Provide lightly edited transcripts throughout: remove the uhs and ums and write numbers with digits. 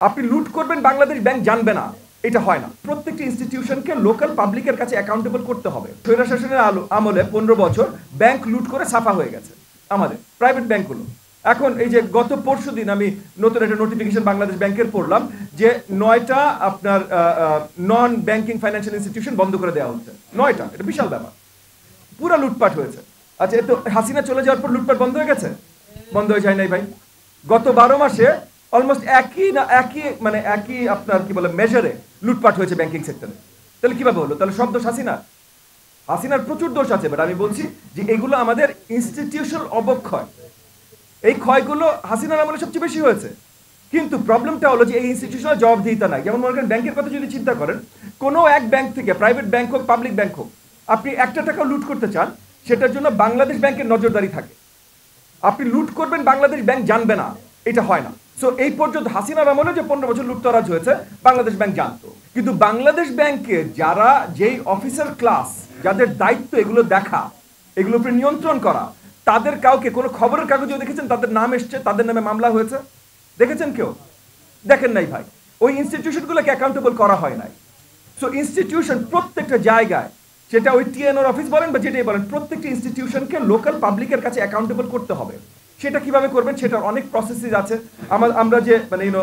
আপনি লুট করবেন বাংলাদেশ ব্যাংক জানবে না, এটা হয় না। প্রত্যেকটি ইনস্টিটিউশনকে লোকাল পাবলিকের কাছে অ্যাকাউন্টেবল করতে হবে। স্বৈর শাসনের আমলে 15 বছর ব্যাংক লুট করে সাফা হয়ে গেছে আমাদের প্রাইভেট ব্যাংকগুলো। এখন এই যে গত পরশু দিন আমি নতুন একটা নোটিফিকেশন বাংলাদেশ ব্যাংকের পড়লাম যে 9টা আপনার নন ব্যাংকিং ফাইন্যান্সিয়াল ইনস্টিটিউশন বন্ধ করে দেওয়া হচ্ছে। 9টা, এটা বিশাল ব্যাপার। পুরা লুটপাট হয়েছে। আচ্ছা, এতো হাসিনা চলে যাওয়ার পর লুটপাট বন্ধ হয়ে গেছে? বন্ধ হয়ে যায় নাই ভাই। গত 12 মাসে অলমোস্ট একই আপনার কি বলে মেজারে লুটপাট হয়েছে ব্যাংকিং সেক্টরে। তাহলে কিভাবে হলো? তাহলে সব দোষ হাসিনার প্রচুর দোষ আছে, বাট আমি বলছি যে এগুলো আমাদের ইনস্টিটিউশনাল অবক্ষয়। এই ক্ষয়গুলো হাসিনার আমলে সবচেয়ে বেশি হয়েছে। কিন্তু প্রবলেমটা হলো যে এই ইনস্টিটিউশনাল জবাবদিহিতা নাই। যেমন মনে করেন ব্যাংকের কথা যদি চিন্তা করেন, কোনো এক ব্যাংক থেকে, প্রাইভেট ব্যাংক হোক পাবলিক ব্যাংক হোক, আপনি একটা টাকা লুট করতে চান, সেটার জন্য বাংলাদেশ ব্যাংকের নজরদারি থাকে। আপনি লুট করবেন বাংলাদেশ ব্যাংক জানবে না, এটা হয় না। সো এই পর্যন্ত হাসিনার আমলে যে 15 বছর লুটতরাজ হয়েছে বাংলাদেশ ব্যাংক জানতো। কিন্তু বাংলাদেশ ব্যাংকে যারা যেই অফিসার ক্লাস, যাদের দায়িত্ব এগুলো দেখা, এগুলোর উপরে নিয়ন্ত্রণ করা, তাদের কাউকে কোনো খবরের কাগজেও দেখেছেন তাদের নাম এসছে, তাদের নামে মামলা হয়েছে? দেখেছেন কেউ? দেখেন নাই ভাই। ওই ইনস্টিটিউশনগুলোকে অ্যাকাউন্টেবল করা হয় নাই। সো ইনস্টিটিউশন প্রত্যেকটা জায়গায়, সেটা ওই টিএনওর অফিস বলেন বা যেটাই বলেন, প্রত্যেকটি ইনস্টিটিউশনকে লোকাল পাবলিকের কাছে অ্যাকাউন্টেবল করতে হবে। সেটা কিভাবে করবেন, সেটার অনেক প্রসেসিস আছে। আমরা যে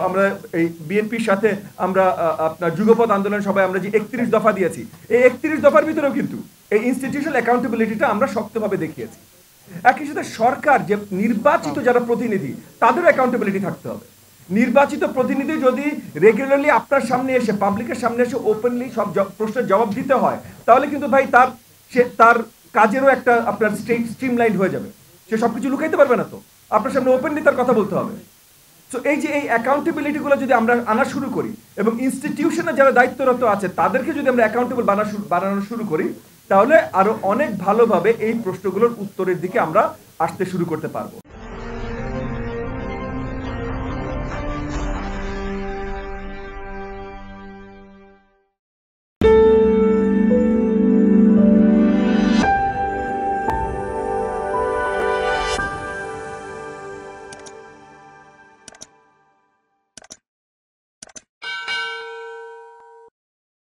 আমরা এই বিএনপির সাথে আমরা আপনার যুগপৎ আন্দোলন সবাই আমরা যে 31 দফা দিয়েছি, এই 31 দফার ভিতরেও কিন্তু এই ইনস্টিটিউশনাল অ্যাকাউন্টেবিলিটিটা আমরা শক্তভাবে দেখিয়েছি। একই সাথে সরকার যে নির্বাচিত যারা প্রতিনিধি, তাদেরও অ্যাকাউন্টেবিলিটি থাকতে হবে। নির্বাচিত প্রতিনিধি যদি রেগুলারলি আপনার সামনে এসে, পাবলিকের সামনে এসে ওপেনলি সব প্রশ্নের জবাব দিতে হয়, তাহলে কিন্তু ভাই তার কাজেরও একটা আপনার স্ট্রিমলাইন হয়ে যাবে। সে সবকিছু লুকাইতে পারবে না, তো আপনার সামনে ওপেনলি তার কথা বলতে হবে। সো এই যে এই অ্যাকাউন্টেবিলিটিগুলো যদি আমরা আনা শুরু করি, এবং ইনস্টিটিউশনে যারা দায়িত্বরত আছে তাদেরকে যদি আমরা অ্যাকাউন্টেবল বানানো শুরু করি, তাহলে আরো অনেক ভালোভাবে এই প্রশ্নগুলোর উত্তরের দিকে আমরা আসতে শুরু করতে পারবো।